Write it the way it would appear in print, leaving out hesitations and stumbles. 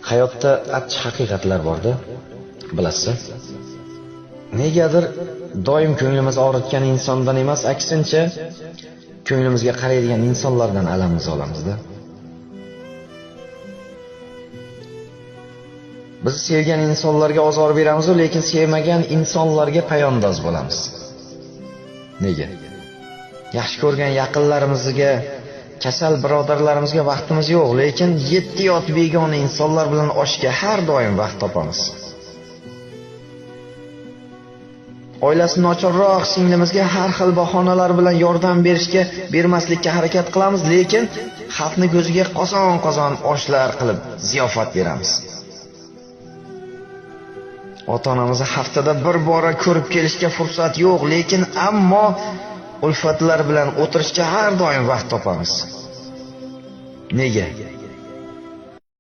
Hayotda achchiq haqiqatlar borda, bilasiz. Negadir doim ko'nglimiz og'ritgan insondan emas, aksincha ko'nglimizga qaraydigan insonlardan alamimizni olamizda. Biz sevgan insonlarga ozor beramiz, lekin sevmagan insonlarga poyandoz bo'lamiz. Nega? Yaxshi ko'rgan yaqinlarimizga, kasal birodarlarimizga vaqtimiz yo'q, lekin yetti yot begona insonlar bilan oshga har doim vaqt topamiz. Oilasi nochorroq singlimizga har xil bahonalar bilan yordam bermaslikka harakat qilamiz, lekin xalqni ko'ziga qozon-qozon oshlar qilib ziyofat beramiz. Ota-onamizni haftada bir bora ko'rib kelishga fursat yo'q, lekin ammo ulfatlar bilan o'tirishga har doim vaqt topamiz. Nega?